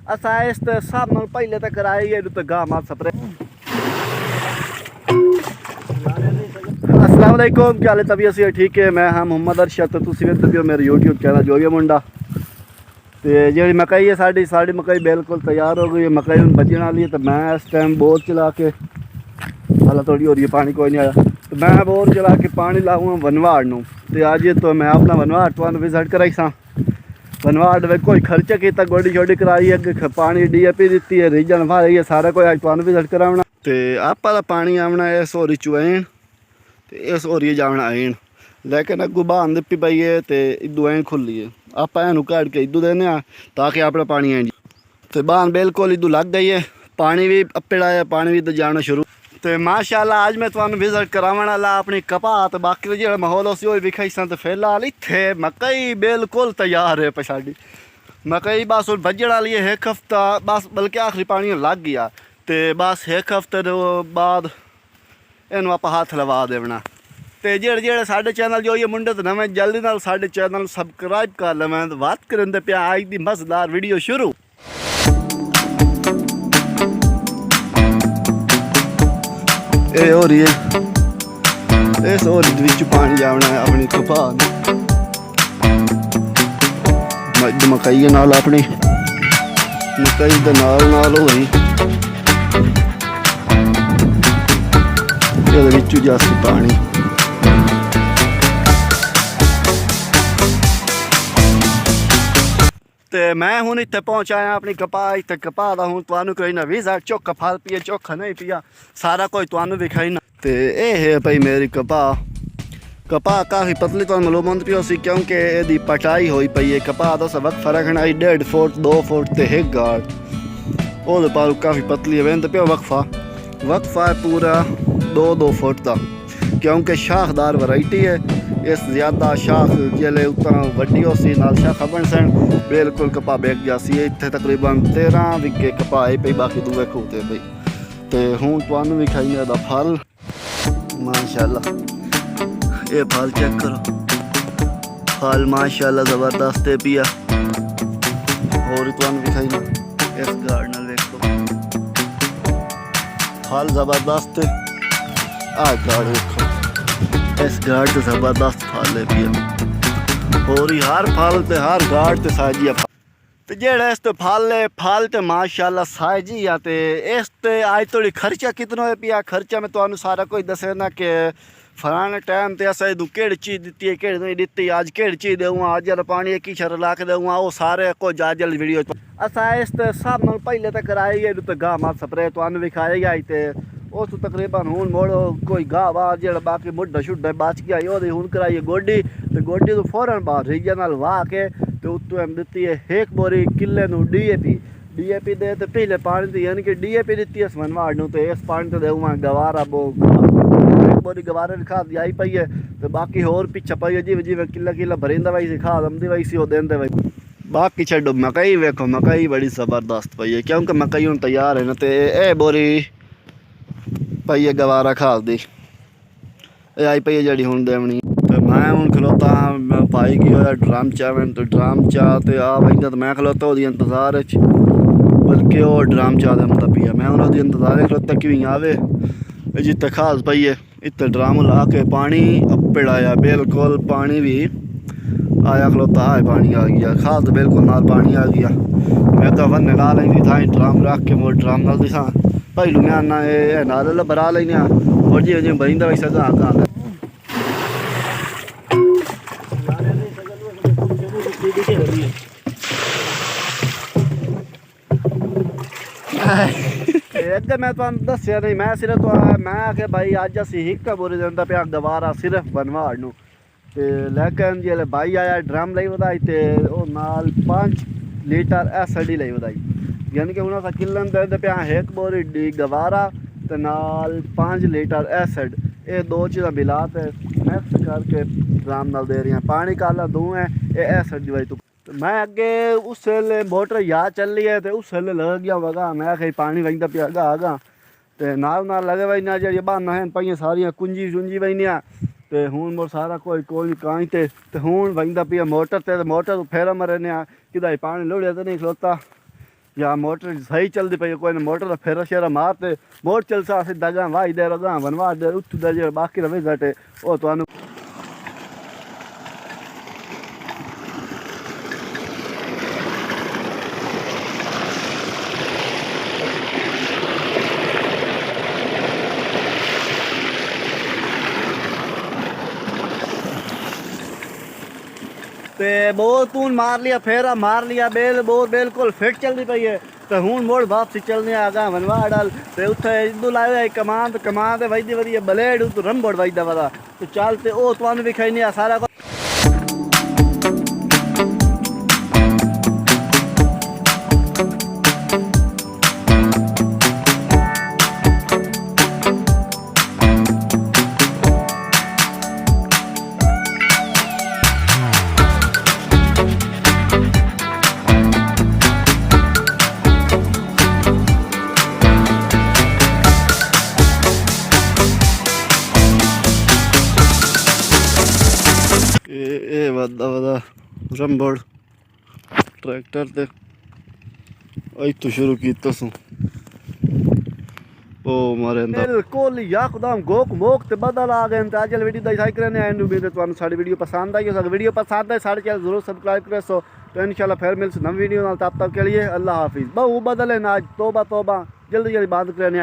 असा इस सब न पहले तक कराई है तो गा मार स्प्रे। अस्सलाम वालेकुम, क्या हाल है? तबीयत से ठीक है? मैं हाँ मोहम्मद अरशद, तो तुम वेखते हो मेरे यूट्यूब चैनल जो भी मुंडा। तो जी मकई है साड़ी मकई बिल्कुल तैयार हो गई है। मकई हूँ बजने वाली है, तो मैं इस टाइम बोर चला के हाल थोड़ी हो रही है, पानी कोई नहीं आया, तो मैं बोर चला के पानी लाऊँ वनवाड़ नूं। तो अज तो मैं अपना वनवाड़ तुहानू विजिट कराई सा। वनवाड़ में कोई खर्चा किया, गोडी शोडी कराई है, पानी DAP दी है, रीजन भाई है, सारा कोई अज तुहानू विजिट करावना। तो आपा दा पानी आवना है सोरी चुआन, तो इस होरी जाना आन, लेकिन अगू बहान दिप्पी पई है, तो इदू ऐन खुली है। आप इनू कट के इदू देने ताकि अपना पानी आए। तो बहान बिल्कुल इदू लग गई है, पानी भी अपेड़ा है, पानी भी इधर जाना शुरू। तो माशाअल्लाह आज मैं तुहानू विजिट करावन वाला अपनी कपाह, तो बाकी जो माहौल उसी वो विखाई सा। तो फिलहाल इत्थे मकई बिल्कुल तैयार है पछाड़ी। मकई बस हूँ बजण वाली है, एक हफ्ता बस, बल्कि आखिरी पानी लग गया। तो बस एक हफ्ते बाद इनू आप हाथ लवा देना। तो जेड़े साढ़े चैनल जो ये मुंडे तो नवें जल्दी नाल साढ़े चैनल सबसक्राइब कर लवें। तो बात करें पे आज की मज़ेदार वीडियो शुरू। ये हो रही है, इस होरी विच पानी जाना है अपनी कपाह मकई नाल, अपनी मकई दे नाल हो रही जासी पानी। तो मैं हूँ इतने पहुँचाया अपनी कपाह, इतने कपाह का हूँ तुहानू कोई ना विजिट। चोखा फल पिया, चोखा नहीं पिया, सारा कोई तुहानू विखाई ना। तो ये है भाई मेरी कपाह काफ़ी पतली तो मालूम पी सी, क्योंकि यदी पटाई हुई पई है। कपाह तो वक्त फर्क है, 1.5 फुट 2 फुट तो एक गाड़ वो पाल काफ़ी पतली है। वेंद पे वक्फा है पूरा 2 फुट का, क्योंकि शाखदार वैरायटी है। इस ज़्यादा शाख जल्ले उतना वड्डी हो सी नाल शाखा बन सन, बिल्कुल कपाह बेक जासी है। इतने तकरीबन 13 विगे कपाह आई पई, बाकी दूए खूते पई। तो हूँ तुहानू भी खाई दा फल माशाअल्लाह। ये फल चेक करो, फल माशाअल्लाह ज़बरदस्त है पिया। और तुहानू भी खाई ना इस गार्डन देखो, फल ज़बरदस्त है। आ गाड़ देखो, इस गाड़ तो ज़बरदस्त फल है पिया। और हर फल ते हर गाड़ ते साजिया फल। तो जेड़ा इस फल तो माशाअल्लाह साइजी आ। ते इस ते आज थोड़ी खर्चा कितना है पिया। खर्चा में तुहानू सारा कोई दसे ना कि फलाने टाइम ते असा इदू केड़ी चीज़ दी है, केड़ी नहीं दी, अज केड़ी चीज़ देऊँ, अज जल पानी एक ही शर ला के देऊँ, वो सारे को जाजल वीडियो असा इस सब न पहले तक कराई है। तो गाह मार स्प्रे तुहानू विखाई गई। तो उस तकरीबन हूँ मोड़ो कोई गाह वाह जो बाकी मुड्ढा शुड्ढा बच गया वो हूँ कराई है गोडी। तो गोडी तो फौरन बाद रीजा नाल वाह के तो उत्तों हम दी है एक बोरी किले नू DAP दे। तो पहले पानी तो यानी कि DAP दी है वनवाड़ नू। तो इस पानी तो देऊँ गवारा बो एक बोरी गवारे खाद आई पई है। तो बाकी होर पिछा पई है, जिवें जिवें किला भरींदा वही सी खाद आमदी वही सी वो देंदे वही। बाकी छड्डो मकई वेखो, मकई बड़ी ज़बरदस्त पई है, क्योंकि मकई हूँ तैयार है ना। तो ये बोरी पई है गवारा खाद दी, ये आई पई है जड़ी हूँ देवनी। तो मैं हूँ खलोता भाई की होया ड्रम चावन, तो ड्रम चा तो आ बंदा, तो मैं खलोता वो इंतजार, बल्कि वो ड्रम चा दमता पिया। मैं हूँ इंतजार खलोता कि आवे जिते खाद पई है। इतने ड्रम ला के पानी अपेड़ाया, बिल्कुल पानी भी आया खलोता है, पानी आ गया, खाद बिल्कुल नाल पानी आ गया। मैं तो वन ला लेंगी था ड्रम रख के, मोर ड्रम नाल दिखा भाई लू मैं आना ये नाल भरा लेने। और जी जी बरिंदा वैसा कहाँ अगर मैं तुम दसिया नहीं, मैं सिर्फ तो मैं आखे भाई अज असी एक बोरी देंदा पे गवारा सिर्फ वनवाड़ नू। ते लेकिन जिसले भाई आया ड्रम लई वधाई, तो नाल 5 लीटर SD लई वधाई, यानी कि उन्होंने किलन देंदे पे एक बोरी गवारा तो नाल 5 लीटर एसिड। ये दो चीज़ा मिला के मिक्स करके ड्रम नाल दे रही हैं। पानी काला दूँ है ये एसिड दी वजह। तो मैं अगे उस वेले मोटर याद चल रही है, तो उस वेले लग गया वगा, मैं कहीं पानी वजदा पे आगा तो नाल लगे वही ना जी बहाना है पाइया सारिया कुंजी शुंजी वही। तो हूँ मोर सारा कोई काई तो हूँ वजदा पे मोटर ते मोटर फेरा मरने कि पानी लोड़िया तो नहीं खलोता। या मोटर सही चलती पई कोई मोटर का फेरा शेरा मारते मोटर चलसा असीं दगा वाई दे रगा बनवा दे उठ दे जे बाकी रवे घटे ओ तुहानू ते बोर तून मार लिया फेरा मार लिया बेल बोर बिल्कुल फिट चलती पई है तो हूँ मुड़ वापसी चलने आगा मनवा डाल ते उत्थे इदू लाया कमान ते वजदी वधी ब्लेड उत रंबड़ वजदा वदा तो चलते ओ तुहानू भी खाई सारा ये वदा वदा रंबड़ ट्रैक्टर ते तो शुरू कीता सू ओ मारे अंदर बिल्कुल यकदम गोक मोक ते बदल आ गए ते अजल वीडियो दा साइक करने एंड उम्मीद है तुहानू साडी वीडियो पसंद आई हो वीडियो पसंद आए साडे चैनल जरूर सब्सक्राइब करे सो तो इंशाल्लाह फिर मिलस नवी वीडियो नाल तब तक के लिए अल्लाह हाफिज बहु बदल है ना आज तौबा तौबा जल्दी जल्दी बात करने